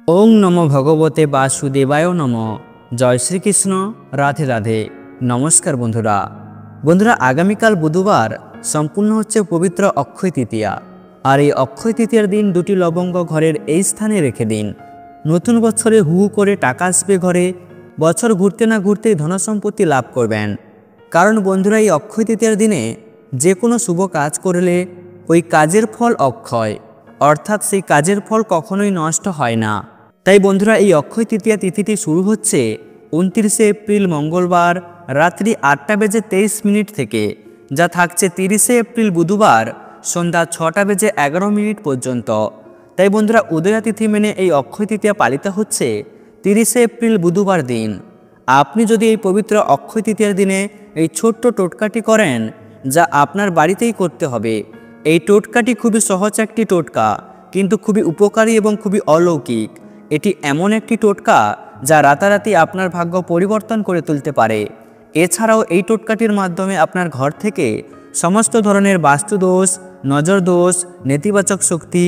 ওং নমো ভগবতে বাসুদেবায় নমঃ। জয় শ্রীকৃষ্ণ। রাধে রাধে। নমস্কার বন্ধুরা আগামীকাল বুধবার সম্পূর্ণ হচ্ছে পবিত্র অক্ষয় তৃতীয়া। আর এই অক্ষয় তৃতীয়ার দিন দুটি লবঙ্গ ঘরের এই স্থানে রেখে দিন। নতুন বছরে হু হু করে টাকা আসবে ঘরে, বছর ঘুরতে না ঘুরতেই ধনসম্পত্তি লাভ করবেন। কারণ বন্ধুরা, এই অক্ষয় তৃতীয়ার দিনে যে কোনো শুভ কাজ করলে ওই কাজের ফল অক্ষয়, অর্থাৎ সেই কাজের ফল কখনোই নষ্ট হয় না। তাই বন্ধুরা, এই অক্ষয় তৃতীয়া তিথিটি শুরু হচ্ছে 29শে এপ্রিল মঙ্গলবার রাত্রি 8:23 থেকে, যা থাকছে 30শে এপ্রিল বুধবার সন্ধ্যা 6:11 পর্যন্ত। তাই বন্ধুরা, উদয়া তিথি মেনে এই অক্ষয় তৃতীয়া পালিত হচ্ছে 30শে এপ্রিল বুধবার দিন। আপনি যদি এই পবিত্র অক্ষয় তৃতীয়ার দিনে এই ছোট্ট টোটকাটি করেন, যা আপনার বাড়িতেই করতে হবে। এই টোটকাটি খুবই সহজ একটি টোটকা, কিন্তু খুবই উপকারী এবং খুবই অলৌকিক। এটি এমন একটি টোটকা যা রাতারাতি আপনার ভাগ্য পরিবর্তন করে তুলতে পারে। এছাড়াও এই টোটকাটির মাধ্যমে আপনার ঘর থেকে সমস্ত ধরনের বাস্তুদোষ, নজর দোষ, নেতিবাচক শক্তি,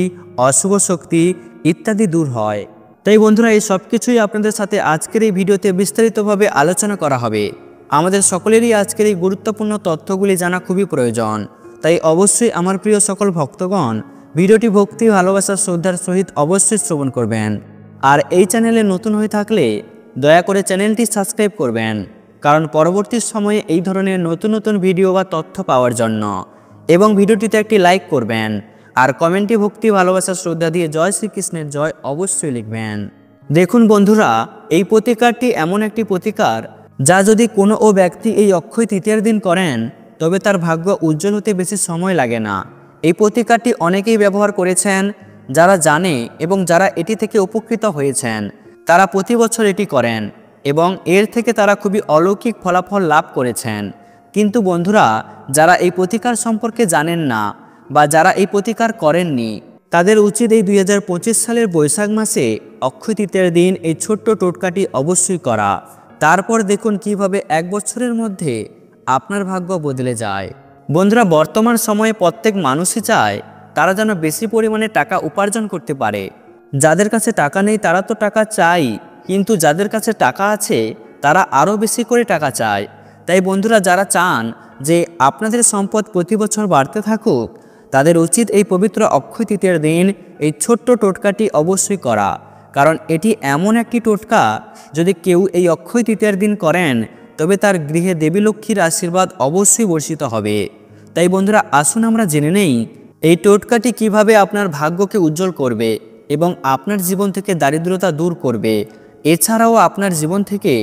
অশুভ শক্তি ইত্যাদি দূর হয়। তাই বন্ধুরা, এই সব কিছুই আপনাদের সাথে আজকের এই ভিডিওতে বিস্তারিতভাবে আলোচনা করা হবে। আমাদের সকলেরই আজকের এই গুরুত্বপূর্ণ তথ্যগুলি জানা খুবই প্রয়োজন। তাই অবশ্যই আমার প্রিয় সকল ভক্তগণ ভিডিওটি ভক্তি, ভালোবাসা, শ্রদ্ধার সহিত অবশ্যই শ্রবণ করবেন। আর এই চ্যানেলে নতুন হয়ে থাকলে দয়া করে চ্যানেলটি সাবস্ক্রাইব করবেন, কারণ পরবর্তী সময়ে এই ধরনের নতুন নতুন ভিডিও বা তথ্য পাওয়ার জন্য। এবং ভিডিওটিতে একটি লাইক করবেন, আর কমেন্টে ভক্তি, ভালোবাসা, শ্রদ্ধা দিয়ে জয় শ্রীকৃষ্ণের জয় অবশ্যই লিখবেন। দেখুন বন্ধুরা, এই প্রতিকারটি এমন একটি প্রতিকার যা যদি কোনো ব্যক্তি এই অক্ষয় তৃতীয়ার দিন করেন, তবে তার ভাগ্য উজ্জ্বল হতে বেশি সময় লাগে না। এই প্রতিকারটি অনেকেই ব্যবহার করেছেন, যারা জানে এবং যারা এটি থেকে উপকৃত হয়েছেন তারা প্রতি বছর এটি করেন এবং এর থেকে তারা খুবই অলৌকিক ফলাফল লাভ করেছেন। কিন্তু বন্ধুরা, যারা এই প্রতিকার সম্পর্কে জানেন না বা যারা এই প্রতিকার করেননি, তাদের উচিত এই 2025 সালের বৈশাখ মাসে অক্ষয় তৃতীয়ার দিন এই ছোট্ট টোটকাটি অবশ্যই করা। তারপর দেখুন কিভাবে এক বছরের মধ্যে আপনার ভাগ্য বদলে যায়। বন্ধুরা, বর্তমান সময়ে প্রত্যেক মানুষই চায় তারা যেন বেশি পরিমাণে টাকা উপার্জন করতে পারে। যাদের কাছে টাকা নেই তারা তো টাকা চাই, কিন্তু যাদের কাছে টাকা আছে তারা আরও বেশি করে টাকা চায়। তাই বন্ধুরা, যারা চান যে আপনাদের সম্পদ প্রতি বছর বাড়তে থাকুক, তাদের উচিত এই পবিত্র অক্ষয় তৃতীয়ার দিন এই ছোট্ট টোটকাটি অবশ্যই করা। কারণ এটি এমন একটি টোটকা, যদি কেউ এই অক্ষয় তৃতীয়ার দিন করেন তবে তার গৃহে দেবী লক্ষ্মীর আশীর্বাদ অবশ্যই বর্ষিত হবে। তাই বন্ধুরা, আসুন আমরা জেনে নেই এই টোটকাটি কিভাবে আপনার ভাগ্যকে উজ্জ্বল করবে এবং আপনার জীবন থেকে দারিদ্রতা দূর করবে। এছাড়াও আপনার জীবন থেকে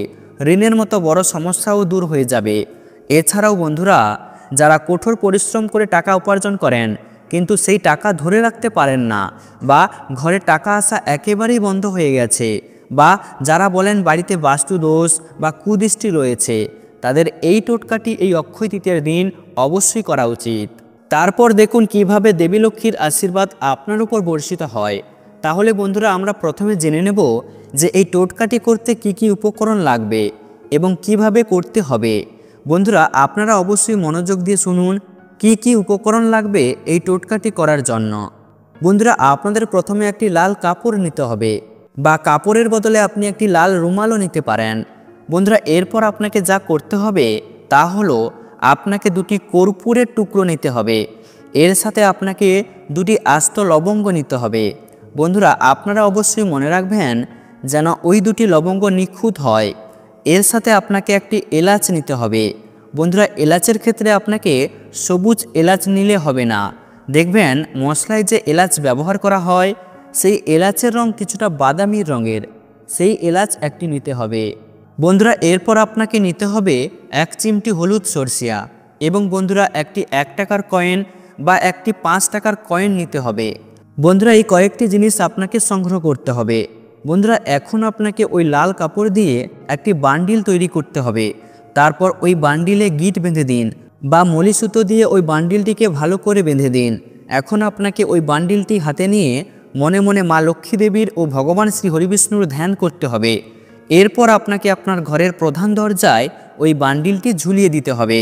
ঋণের মতো বড় সমস্যাও দূর হয়ে যাবে। এছাড়াও বন্ধুরা, যারা কঠোর পরিশ্রম করে টাকা উপার্জন করেন কিন্তু সেই টাকা ধরে রাখতে পারেন না, বা ঘরে টাকা আসা একেবারেই বন্ধ হয়ে গেছে, বা যারা বলেন বাড়িতে বাস্তু দোষ বা কুদৃষ্টি রয়েছে, তাদের এই টোটকাটি এই অক্ষয় তৃতীয়ার দিন অবশ্যই করা উচিত। তারপর দেখুন কিভাবে দেবী লক্ষ্মীর আশীর্বাদ আপনার উপর বর্ষিত হয়। তাহলে বন্ধুরা, আমরা প্রথমে জেনে নেব যে এই টোটকাটি করতে কি কি উপকরণ লাগবে এবং কিভাবে করতে হবে। বন্ধুরা, আপনারা অবশ্যই মনোযোগ দিয়ে শুনুন কি কি উপকরণ লাগবে এই টোটকাটি করার জন্য। বন্ধুরা, আপনাদের প্রথমে একটি লাল কাপড় নিতে হবে, বা কাপড়ের বদলে আপনি একটি লাল রুমালও নিতে পারেন। বন্ধুরা, এরপর আপনাকে যা করতে হবে তা হলো আপনাকে দুটি কর্পূরের টুকরো নিতে হবে। এর সাথে আপনাকে দুটি আস্ত লবঙ্গ নিতে হবে। বন্ধুরা, আপনারা অবশ্যই মনে রাখবেন যেন ওই দুটি লবঙ্গ নিখুঁত হয়। এর সাথে আপনাকে একটি এলাচ নিতে হবে। বন্ধুরা, এলাচের ক্ষেত্রে আপনাকে সবুজ এলাচ নিলে হবে না। দেখবেন মশলায় যে এলাচ ব্যবহার করা হয় সেই এলাচের রং কিছুটা বাদামি রঙের, সেই এলাচ একটি নিতে হবে। বন্ধুরা, এরপর আপনাকে নিতে হবে 1 চিমটি হলুদ সরষিয়া, এবং বন্ধুরা একটি 1 টাকার কয়েন বা একটি 5 টাকার কয়েন নিতে হবে। বন্ধুরা, এই কয়েকটি জিনিস আপনাকে সংগ্রহ করতে হবে। বন্ধুরা, এখন আপনাকে ওই লাল কাপড় দিয়ে একটি বান্ডিল তৈরি করতে হবে। তারপর ওই বান্ডিলে গিট বেঁধে দিন, বা মলি সুতো দিয়ে ওই বান্ডিলটিকে ভালো করে বেঁধে দিন। এখন আপনাকে ওই বান্ডিলটি হাতে নিয়ে মনে মনে মা লক্ষ্মী দেবীর ও ভগবান শ্রী হরিবিষ্ণুর ধ্যান করতে হবে। এরপর আপনাকে আপনার ঘরের প্রধান দরজায় ওই বান্ডিলটি ঝুলিয়ে দিতে হবে।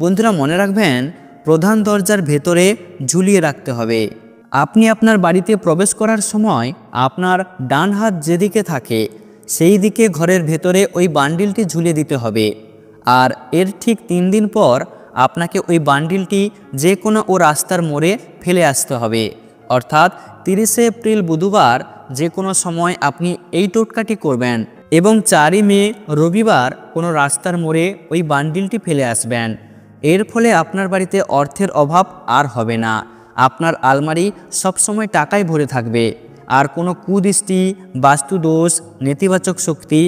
বন্ধুরা, মনে রাখবেন প্রধান দরজার ভেতরে ঝুলিয়ে রাখতে হবে। আপনি আপনার বাড়িতে প্রবেশ করার সময় আপনার ডান হাত যেদিকে থাকে সেই দিকে ঘরের ভেতরে ওই বান্ডিলটি ঝুলিয়ে দিতে হবে। আর এর ঠিক 3 দিন পর আপনাকে ওই বান্ডিলটি যে কোনো রাস্তার মোড়ে ফেলে আসতে হবে। অর্থাৎ 30শে এপ্রিল বুধবার যে কোনো সময় আপনি এই টোটকাটি করবেন এবং 4ই মে রবিবার কোনো রাস্তার মোড়ে ওই বান্ডিলটি ফেলে আসবেন। এর ফলে আপনার বাড়িতে অর্থের অভাব আর হবে না। আপনার আলমারি সবসময় টাকায় ভরে থাকবে, আর কোনো কুদৃষ্টি, বাস্তুদোষ, নেতিবাচক শক্তি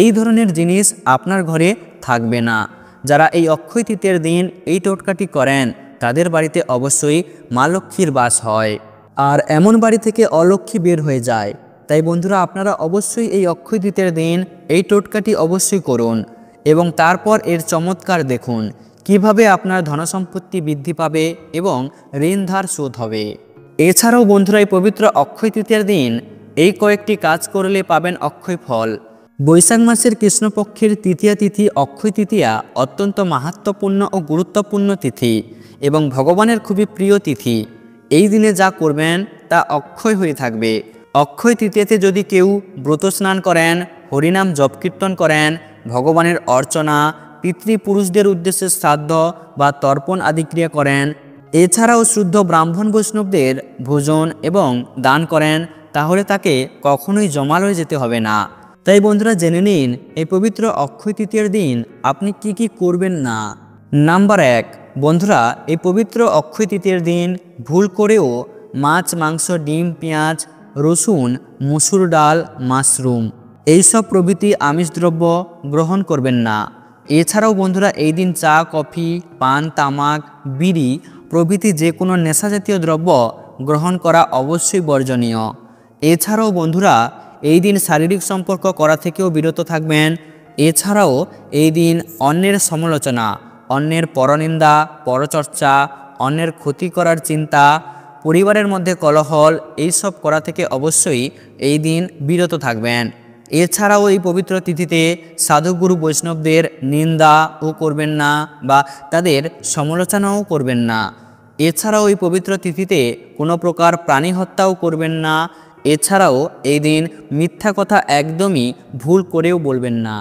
এই ধরনের জিনিস আপনার ঘরে থাকবে না। যারা এই অক্ষয় তৃতীয়ার দিন এই টোটকাটি করেন তাদের বাড়িতে অবশ্যই মা লক্ষ্মীর বাস হয়, আর এমন বাড়ি থেকে অলক্ষ্মী বের হয়ে যায়। তাই বন্ধুরা, আপনারা অবশ্যই এই অক্ষয় তৃতীয়ার দিন এই টোটকাটি অবশ্যই করুন এবং তারপর এর চমৎকার দেখুন কিভাবে আপনার ধনসম্পত্তি বৃদ্ধি পাবে এবং ঋণ ধার শোধ হবে। এছাড়াও বন্ধুরা, এই পবিত্র অক্ষয় তৃতীয়ার দিন এই কয়েকটি কাজ করলে পাবেন অক্ষয় ফল। বৈশাখ মাসের কৃষ্ণপক্ষের তৃতীয়া তিথি অক্ষয় তৃতীয়া অত্যন্ত মাহাত্ম্যপূর্ণ ও গুরুত্বপূর্ণ তিথি এবং ভগবানের খুবই প্রিয় তিথি। এই দিনে যা করবেন তা অক্ষয় হয়ে থাকবে। অক্ষয় তৃতীয়াতে যদি কেউ ব্রত স্নান করেন, হরিনাম জপ কীর্তন করেন, ভগবানের অর্চনা, পিতৃপুরুষদের উদ্দেশ্যে শ্রাদ্ধ বা তর্পণ আদি ক্রিয়া করেন, এছাড়াও শুদ্ধ ব্রাহ্মণ বৈষ্ণবদের ভোজন এবং দান করেন, তাহলে তাকে কখনোই জমালয়ে যেতে হবে না। তাই বন্ধুরা, জেনে নিন এই পবিত্র অক্ষয় তৃতীয়ার দিন আপনি কি কি করবেন না। নাম্বার 1, বন্ধুরা, এই পবিত্র অক্ষয় তৃতীয়ার দিন ভুল করেও মাছ, মাংস, ডিম, পেঁয়াজ, রসুন, মসুর ডাল, মাশরুম এইসব প্রভৃতি আমিষ দ্রব্য গ্রহণ করবেন না। এছাড়াও বন্ধুরা, এই দিন চা, কফি, পান, তামাক, বিড়ি প্রভৃতি যে কোনো নেশাজাতীয় দ্রব্য গ্রহণ করা অবশ্যই বর্জনীয়। এছাড়াও বন্ধুরা, এই দিন শারীরিক সম্পর্ক করা থেকেও বিরত থাকবেন। এছাড়াও এই দিন অন্যের সমালোচনা, অন্যের পরনিন্দা, পরচর্চা, অন্যের ক্ষতি করার চিন্তা, পরিবারের মধ্যে কলহল এইসব করা থেকে অবশ্যই এই দিন বিরত থাকবেন। এছাড়াও এই পবিত্র তিথিতে সাধুগুরু বৈষ্ণবদের নিন্দাও করবেন না বা তাদের সমালোচনাও করবেন না। এছাড়াও এই পবিত্র তিথিতে কোনো প্রকার প্রাণী হত্যাও করবেন না। এছাড়াও এই দিন মিথ্যা কথা একদমই ভুল করেও বলবেন না।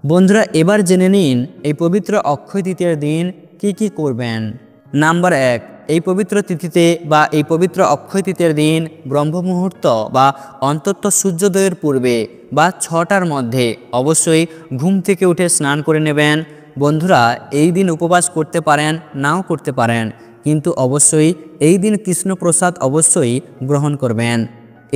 বন্ধুরা, এবার জেনে নিন এই পবিত্র অক্ষয় তৃতীয়ার দিন কি কি করবেন। নাম্বার 1, এই পবিত্র তিথিতে বা এই পবিত্র অক্ষয় তৃতীয়ার দিন ব্রহ্ম মুহূর্ত বা অন্তত সূর্যোদয়ের পূর্বে বা 6টার মধ্যে অবশ্যই ঘুম থেকে উঠে স্নান করে নেবেন। বন্ধুরা, এই দিন উপবাস করতে পারেন, নাও করতে পারেন, কিন্তু অবশ্যই এই দিন কৃষ্ণপ্রসাদ অবশ্যই গ্রহণ করবেন।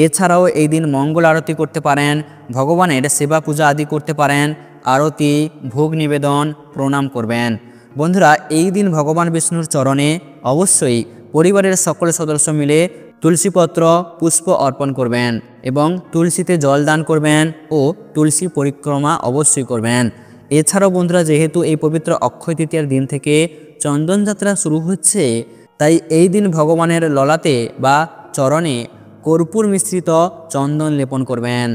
এছাড়াও এই দিন মঙ্গল আরতি করতে পারেন, ভগবানের সেবা পূজা আদি করতে পারেন, আরতি, ভোগ নিবেদন, প্রণাম করবেন। বন্ধুরা, এই দিন ভগবান বিষ্ণুর চরণে অবশ্যই পরিবারের সকল সদস্য মিলে তুলসীপত্র, পুষ্প অর্পণ করবেন এবং তুলসীতে জল দান করবেন ও তুলসী পরিক্রমা অবশ্যই করবেন। এছাড়াও বন্ধুরা, যেহেতু এই পবিত্র অক্ষয় তৃতীয়ার দিন থেকে চন্দন যাত্রা শুরু হচ্ছে, তাই এই দিন ভগবানের ললাটে বা চরণে কর্পূর মিশ্রিত চন্দন লেপন করবেন।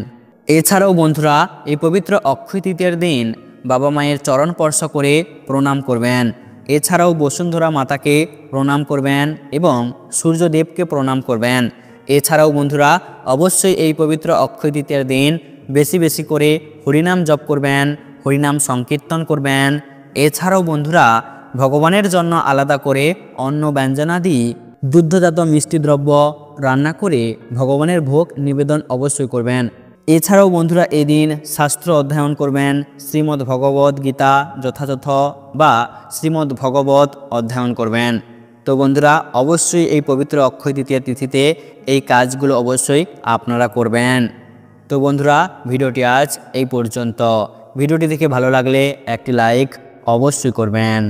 এছাড়াও বন্ধুরা, এই পবিত্র অক্ষয় তৃতীয়ার দিন বাবা মায়ের চরণ স্পর্শ করে প্রণাম করবেন। এছাড়াও বসুন্ধরা মাতাকে প্রণাম করবেন এবং সূর্যদেবকে প্রণাম করবেন। এছাড়াও বন্ধুরা, অবশ্যই এই পবিত্র অক্ষয় তৃতীয়ার দিন বেশি বেশি করে হরিনাম জপ করবেন, হরিনাম সংকীর্তন করবেন। এছাড়াও বন্ধুরা, ভগবানের জন্য আলাদা করে অন্ন ব্যঞ্জনাদি দুগ্ধজাত মিষ্টি দ্রব্য রান্না করে ভগবানের ভোগ নিবেদন অবশ্যই করবেন। এছাড়াও বন্ধুরা, এই দিন শাস্ত্র অধ্যয়ন করবেন, শ্রীমদ্ ভগবত গীতা যথাযথ বা শ্রীমদ্ ভগবত অধ্যয়ন করবেন। তো বন্ধুরা, অবশ্যই এই পবিত্র অক্ষয় তৃতীয়া তিথিতে এই কাজগুলো অবশ্যই আপনারা করবেন। তো বন্ধুরা, ভিডিওটি আজ এই পর্যন্ত। ভিডিওটি দেখে ভালো লাগলে একটি লাইক অবশ্যই করবেন।